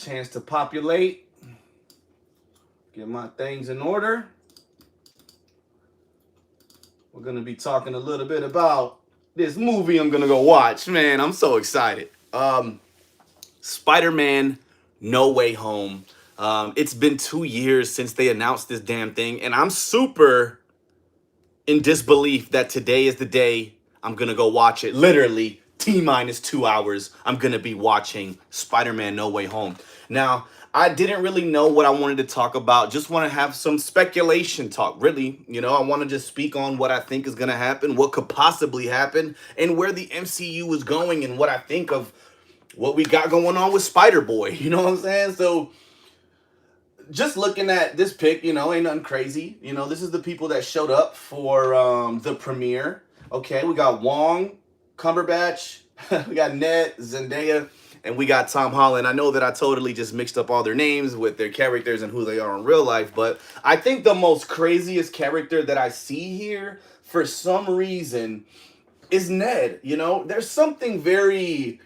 Chance to populate. Get my things in order. We're going to be talking a little bit about this movie I'm going to go watch. Man, I'm so excited. Spider-Man No Way Home. It's been 2 years since they announced this damn thing, and I'm super in disbelief that today is the day I'm going to go watch it. Literally, T-minus 2 hours, I'm going to be watching Spider-Man No Way Home. Now, I didn't really know what I wanted to talk about. Just want to have some speculation talk. Really, I want to just speak on what I think is going to happen, what could possibly happen, and where the MCU is going, and what I think of what we got going on with Spider-Boy. You know what I'm saying? So, just looking at this pick, ain't nothing crazy. This is the people that showed up for the premiere. Okay, we got Wong, Cumberbatch, we got Ned, Zendaya, and we got Tom Holland. I know that I totally just mixed up all their names with their characters and who they are in real life, but I think the most craziest character that I see here, for some reason, is Ned. There's something very,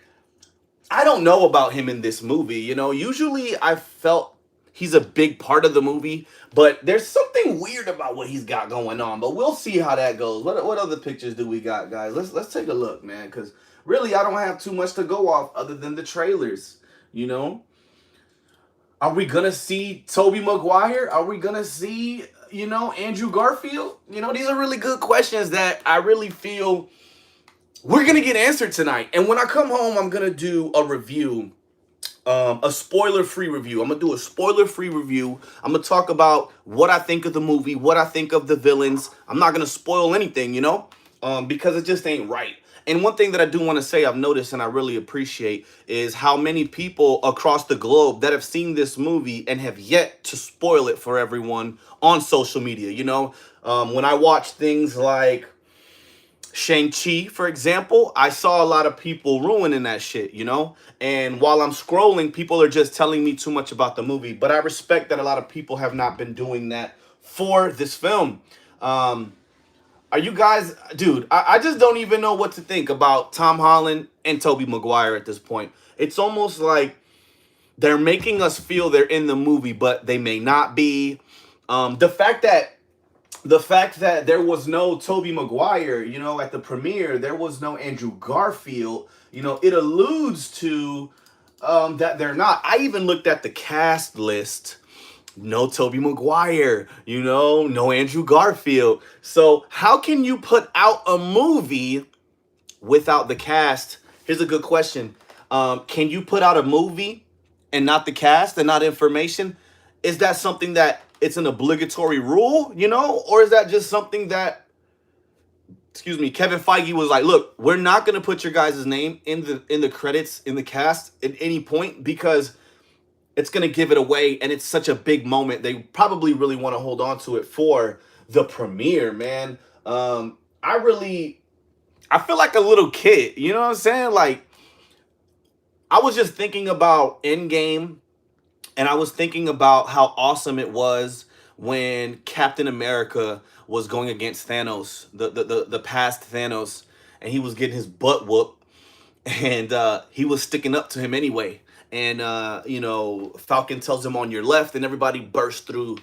I don't know about him in this movie. Usually I felt he's a big part of the movie, but there's something weird about what he's got going on. But we'll see how that goes. What other pictures do we got, guys? Let's take a look, man, because really I don't have too much to go off other than the trailers. Are we gonna see Tobey Maguire? Are we gonna see Andrew Garfield? These are really good questions that I really feel we're gonna get answered tonight. And when I come home, I'm gonna do a review. A spoiler-free review. I'm gonna do a spoiler-free review. I'm gonna talk about what I think of the movie, what I think of the villains. I'm not gonna spoil anything, because it just ain't right. And one thing that I do want to say I've noticed and I really appreciate is how many people across the globe that have seen this movie and have yet to spoil it for everyone on social media. When I watch things like Shang-Chi, for example, I saw a lot of people ruining that shit, And while I'm scrolling, people are just telling me too much about the movie. But I respect that a lot of people have not been doing that for this film. Are you guys, dude, I just don't even know what to think about Tom Holland and Tobey Maguire at this point. It's almost like they're making us feel they're in the movie, but they may not be. The fact that there was no Tobey Maguire, at the premiere, there was no Andrew Garfield, it alludes to that they're not. I even looked at the cast list. No Tobey Maguire, no Andrew Garfield. So how can you put out a movie without the cast? Here's a good question. Can you put out a movie and not the cast and not information? Is that something that it's an obligatory rule, or is that just something that, Kevin Feige was like, look, we're not going to put your guys' name in the credits, in the cast at any point, because it's going to give it away, and it's such a big moment. They probably really want to hold on to it for the premiere, man. I feel like a little kid, you know what I'm saying? Like, I was just thinking about Endgame, and I was thinking about how awesome it was when Captain America was going against Thanos, the past Thanos, and he was getting his butt whooped, and he was sticking up to him anyway. And Falcon tells him on your left, and everybody bursts through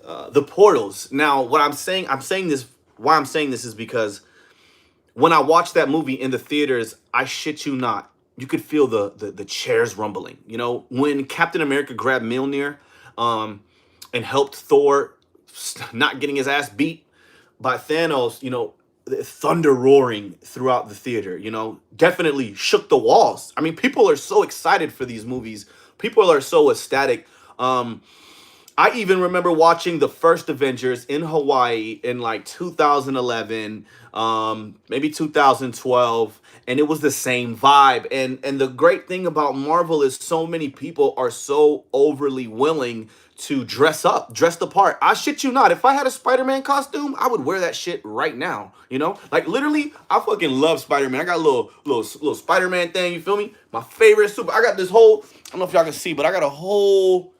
the portals. Now, what I'm saying this. Why I'm saying this is because when I watched that movie in the theaters, I shit you not, you could feel the chairs rumbling. When Captain America grabbed Mjolnir, and helped Thor not getting his ass beat by Thanos, the thunder roaring throughout the theater, definitely shook the walls. I mean, people are so excited for these movies. People are so ecstatic. I even remember watching the first Avengers in Hawaii in like 2011, maybe 2012, and it was the same vibe. And the great thing about Marvel is so many people are so overly willing to dress up, dress the part. I shit you not. If I had a Spider-Man costume, I would wear that shit right now. Like literally, I fucking love Spider-Man. I got a little Spider-Man thing. You feel me? My favorite super. I got this whole. I don't know if y'all can see, but I got a whole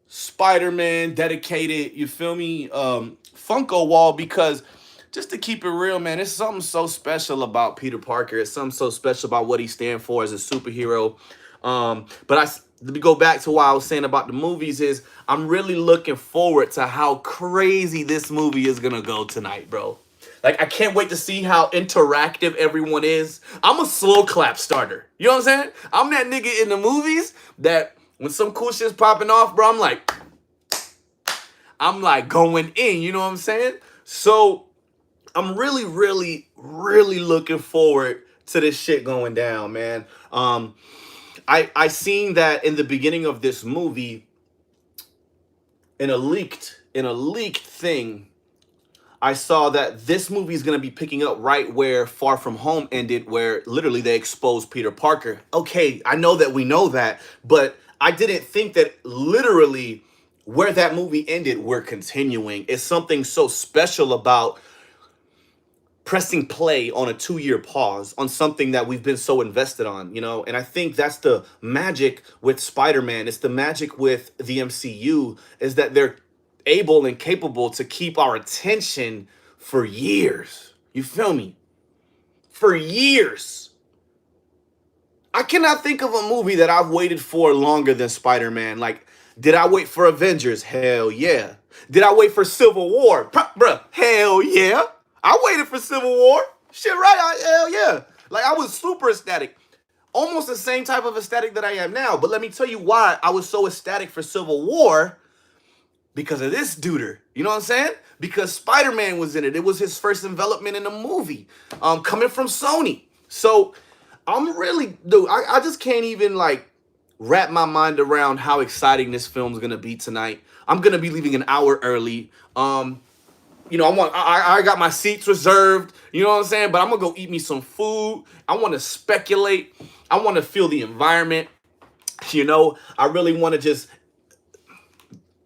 Spider-Man dedicated, you feel me, Funko wall, because just to keep it real, man, it's something so special about Peter Parker. It's something so special about what he stands for as a superhero. But me go back to what I was saying about the movies is I'm really looking forward to how crazy this movie is gonna go tonight, bro. Like, I can't wait to see how interactive everyone is. I'm a slow clap starter. You know what I'm saying? I'm that nigga in the movies that when some cool shit's popping off, bro, I'm like going in. You know what I'm saying? So I'm really, really, really looking forward to this shit going down, man. I seen that in the beginning of this movie, in a leaked thing, I saw that this movie is gonna be picking up right where Far From Home ended, where literally they exposed Peter Parker. Okay, I know that we know that, but I didn't think that literally where that movie ended, we're continuing. It's something so special about pressing play on a 2 year pause on something that we've been so invested on, you know? And I think that's the magic with Spider-Man. It's the magic with the MCU is that they're able and capable to keep our attention for years. You feel me? For years. I cannot think of a movie that I've waited for longer than Spider-Man. Like, did I wait for Avengers? Hell yeah. Did I wait for Civil War? Bruh, hell yeah. I waited for Civil War. Shit, right? Hell yeah. Like, I was super ecstatic. Almost the same type of ecstatic that I am now. But let me tell you why I was so ecstatic for Civil War. Because of this duder. You know what I'm saying? Because Spider-Man was in it. It was his first development in a movie. Coming from Sony. So I'm really, dude, I just can't even like wrap my mind around how exciting this film's gonna be tonight. I'm gonna be leaving an hour early. I got my seats reserved, you know what I'm saying? But I'm gonna go eat me some food. I wanna speculate. I wanna feel the environment. You know, I really wanna just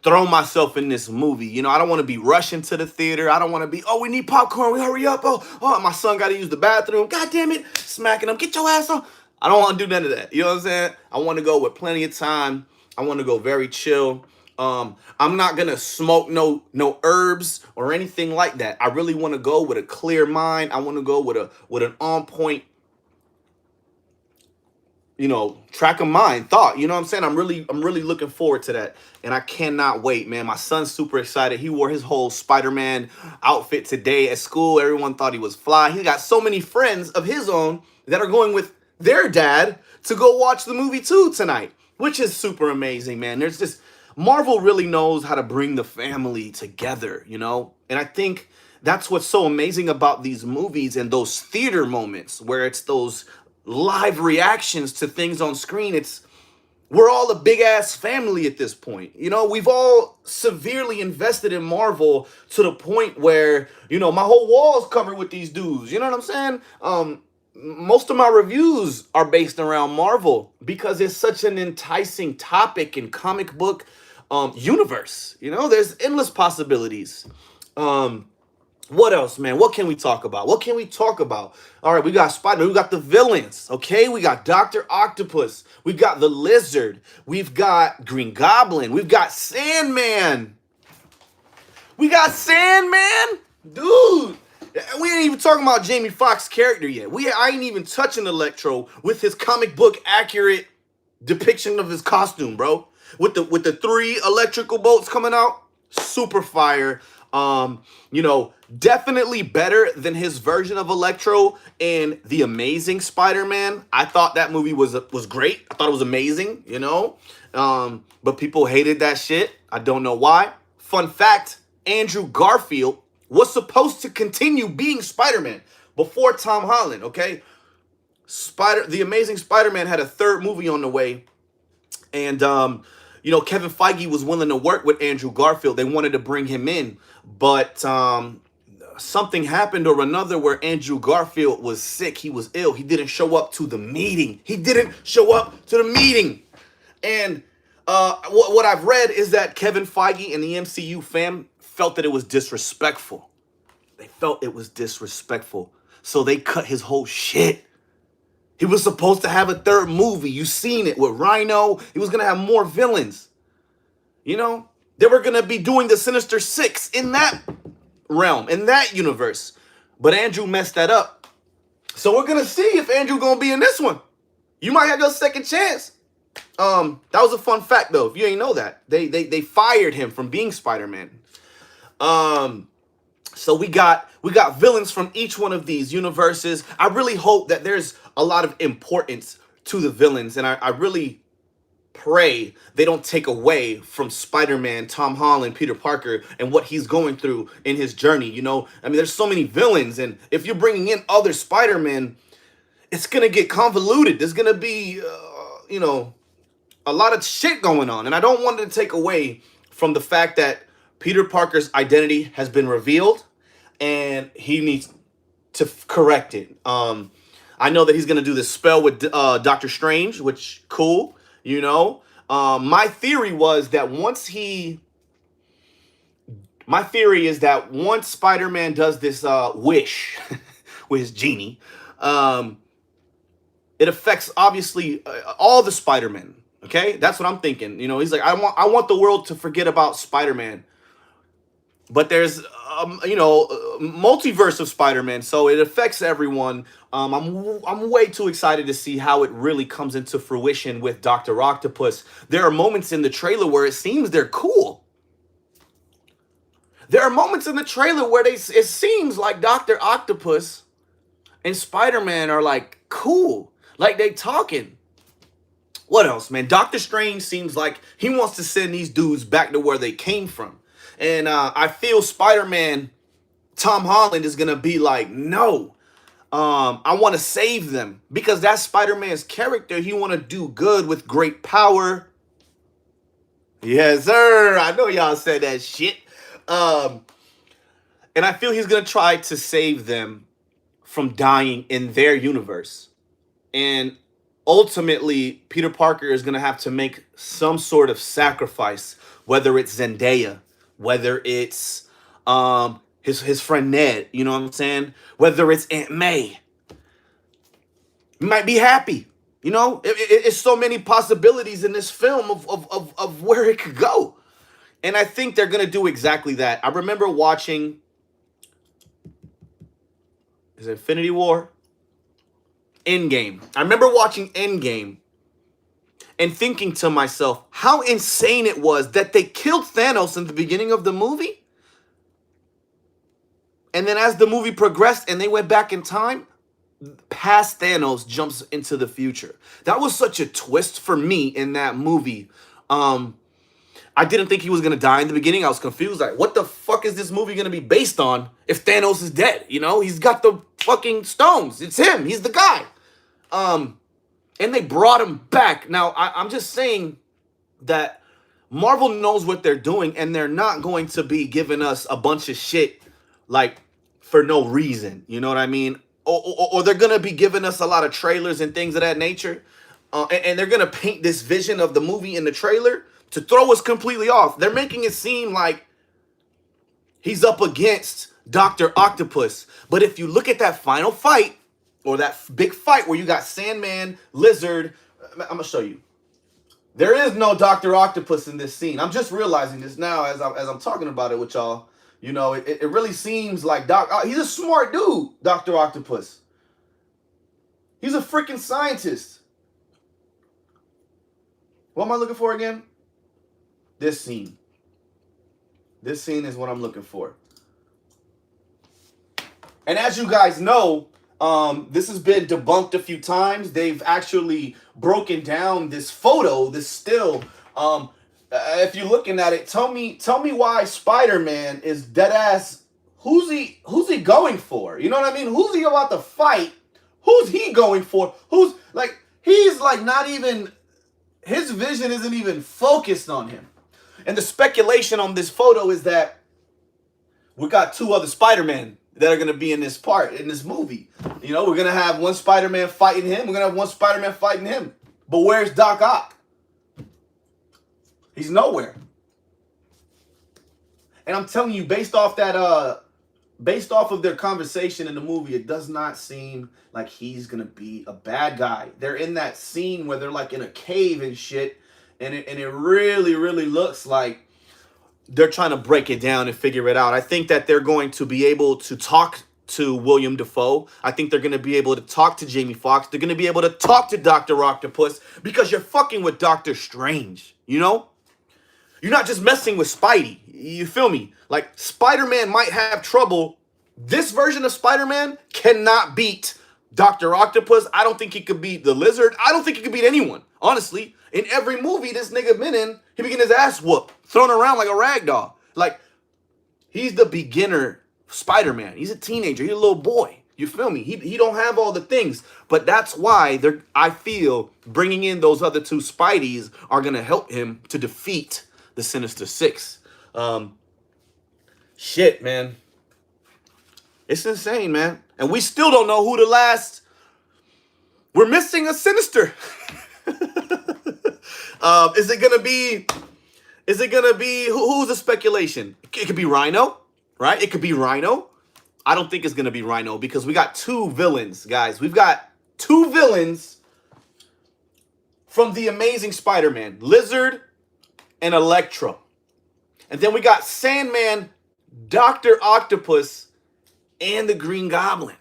throw myself in this movie. You know, I don't want to be rushing to the theater. I don't want to be, oh, we need popcorn. We hurry up. Oh, my son got to use the bathroom. God damn it. Smacking him. Get your ass on. I don't want to do none of that. You know what I'm saying? I want to go with plenty of time. I want to go very chill. I'm not going to smoke no herbs or anything like that. I really want to go with a clear mind. I want to go with an on point, track of mind, thought. You know what I'm saying? I'm really looking forward to that. And I cannot wait, man. My son's super excited. He wore his whole Spider-Man outfit today at school. Everyone thought he was fly. He's got so many friends of his own that are going with their dad to go watch the movie too tonight, which is super amazing, man. There's just, Marvel really knows how to bring the family together, you know? And I think that's what's so amazing about these movies and those theater moments where it's those live reactions to things on screen. We're all a big ass family at this point. You know, we've all severely invested in Marvel to the point where, my whole wall's covered with these dudes. You know what I'm saying? Most of my reviews are based around Marvel because it's such an enticing topic in comic book universe. You know, there's endless possibilities. What else, man? What can we talk about? All right, we got Spider-Man. We got the villains, okay? We got Dr. Octopus. We got the Lizard. We've got Green Goblin. We've got Sandman. Dude. We ain't even talking about Jamie Foxx's character yet. I ain't even touching Electro with his comic book accurate depiction of his costume, bro. With the 3 electrical bolts coming out. Super fire. Definitely better than his version of Electro in The Amazing Spider-Man. I thought that movie was great. I thought it was amazing, but people hated that shit. I don't know why. Fun fact, Andrew Garfield was supposed to continue being Spider-Man before Tom Holland, okay? The Amazing Spider-Man had a 3rd movie on the way, and Kevin Feige was willing to work with Andrew Garfield. They wanted to bring him in, but something happened or another where Andrew Garfield was sick. He was ill. He didn't show up to the meeting. And what I've read is that Kevin Feige and the MCU fam felt that it was disrespectful. So they cut his whole shit. He was supposed to have a 3rd movie. You seen it with Rhino. He was going to have more villains. They were going to be doing the Sinister Six in that realm, in that universe. But Andrew messed that up. So we're going to see if Andrew going to be in this one. You might have your second chance. That was a fun fact though. If you ain't know that, they fired him from being Spider-Man. Um, so we got villains from each one of these universes. I really hope that there's a lot of importance to the villains, and I really pray they don't take away from Spider-Man, Tom Holland, Peter Parker, and what he's going through in his journey. I mean, there's so many villains, and if you're bringing in other Spider-Man, it's gonna get convoluted. There's gonna be, a lot of shit going on, and I don't want it to take away from the fact that Peter Parker's identity has been revealed, and he needs to correct it. I know that he's gonna do this spell with Doctor Strange, which cool. My theory was that my theory is that once Spider-Man does this wish with his genie, it affects obviously all the Spider-Men. Okay, that's what I'm thinking. He's like, I want the world to forget about Spider-Man, but there's multiverse of Spider-Man, so it affects everyone. I'm way too excited to see how it really comes into fruition with Dr. Octopus. There are moments in the trailer where it seems they're cool. There are moments in the trailer where it seems like Dr. Octopus and Spider-Man are like cool, like they talking. What else, man? Doctor Strange seems like he wants to send these dudes back to where they came from. And I feel Spider-Man, Tom Holland, is going to be like, no, I want to save them. Because that's Spider-Man's character. He want to do good with great power. Yes, sir. I know y'all said that shit. And I feel he's going to try to save them from dying in their universe. And ultimately, Peter Parker is going to have to make some sort of sacrifice, whether it's Zendaya, whether it's his friend Ned, you know what I'm saying? Whether it's Aunt May. You might be happy. It's so many possibilities in this film of where it could go. And I think they're going to do exactly that. I remember watching, is it Infinity War? Endgame. I remember watching Endgame and thinking to myself how insane it was that they killed Thanos in the beginning of the movie. And then as the movie progressed and they went back in time, past Thanos jumps into the future. That was such a twist for me in that movie. I didn't think he was going to die in the beginning. I was confused. Like, what the fuck is this movie going to be based on if Thanos is dead? He's got the fucking stones. It's him. He's the guy. And they brought him back. Now, I'm just saying that Marvel knows what they're doing, and they're not going to be giving us a bunch of shit, like, for no reason. You know what I mean? Or they're going to be giving us a lot of trailers and things of that nature. And they're going to paint this vision of the movie in the trailer to throw us completely off. They're making it seem like he's up against Dr. Octopus. But if you look at that final fight, or that big fight where you got Sandman, Lizard, I'm going to show you. There is no Dr. Octopus in this scene. I'm just realizing this now as I'm talking about it with y'all. It really seems like he's a smart dude, Dr. Octopus. He's a freaking scientist. What am I looking for again? This scene. This scene is what I'm looking for. And as you guys know, this has been debunked a few times. They've actually broken down this photo, this still. If you're looking at it, tell me why Spider-Man is dead ass. Who's he going for? You know what I mean? Who's he about to fight? Who's he going for? He's like not even, his vision isn't even focused on him. And the speculation on this photo is that we got two other Spider-Men that are going to be in this movie. We're going to have one Spider-Man fighting him. We're going to have one Spider-Man fighting him. But where's Doc Ock? He's nowhere. And I'm telling you, based off of their conversation in the movie, it does not seem like he's going to be a bad guy. They're in that scene where they're like in a cave and shit. And it really, really looks like they're trying to break it down and figure it out. I think that they're going to be able to talk to William Dafoe. I think they're going to be able to talk to Jamie Foxx. They're going to be able to talk to Dr. Octopus because you're fucking with Doctor Strange, you know? You're not just messing with Spidey. You feel me? Like, Spider-Man might have trouble. This version of Spider-Man cannot beat Dr. Octopus. I don't think he could beat the Lizard. I don't think he could beat anyone, honestly. In every movie this nigga been in, he be getting his ass whooped, thrown around like a rag doll. Like, he's the beginner Spider-Man. He's a teenager. He's a little boy. You feel me? He don't have all the things. But that's why I feel bringing in those other two Spideys are going to help him to defeat the Sinister Six. Shit, man. It's insane, man. And we still don't know who the last... We're missing a Sinister. Is it gonna be? Who's the speculation? It could be Rhino, right? It could be Rhino. I don't think it's gonna be Rhino because we got two villains, guys. We've got two villains from the Amazing Spider-Man, Lizard and Electro, and then we got Sandman, Dr. Octopus, and the Green Goblin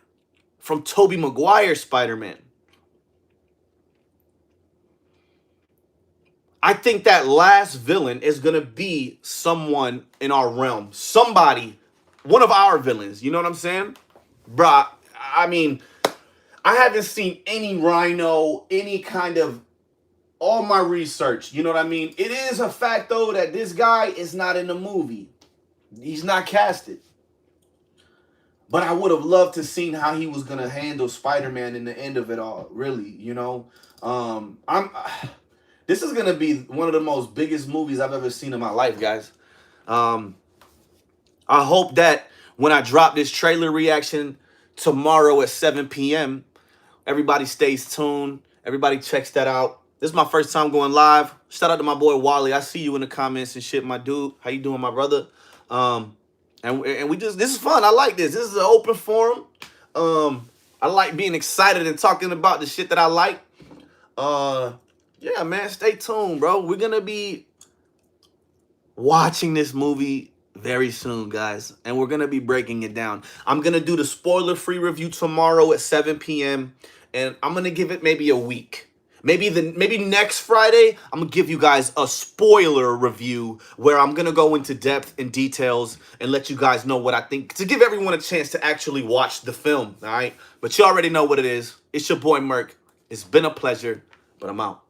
from Tobey Maguire's Spider-Man. I think that last villain is going to be someone in our realm. Somebody, one of our villains. You know what I'm saying? Bruh, I mean, I haven't seen any Rhino, any kind of, all my research. You know what I mean? It is a fact, though, that this guy is not in the movie. He's not casted. But I would have loved to seen how he was going to handle Spider-Man in the end of it all. Really, you know? This is going to be one of the most biggest movies I've ever seen in my life, guys. I hope that when I drop this trailer reaction tomorrow at 7 p.m., everybody stays tuned. Everybody checks that out. This is my first time going live. Shout out to my boy Wally. I see you in the comments and shit, my dude. How you doing, my brother? And we just, this is fun. I like this. This is an open forum. I like being excited and talking about the shit that I like. Yeah, man, stay tuned, bro. We're going to be watching this movie very soon, guys. And we're going to be breaking it down. I'm going to do the spoiler-free review tomorrow at 7 p.m. And I'm going to give it maybe a week. Maybe next Friday, I'm going to give you guys a spoiler review where I'm going to go into depth and details and let you guys know what I think, to give everyone a chance to actually watch the film, all right? But you already know what it is. It's your boy, Merc. It's been a pleasure, but I'm out.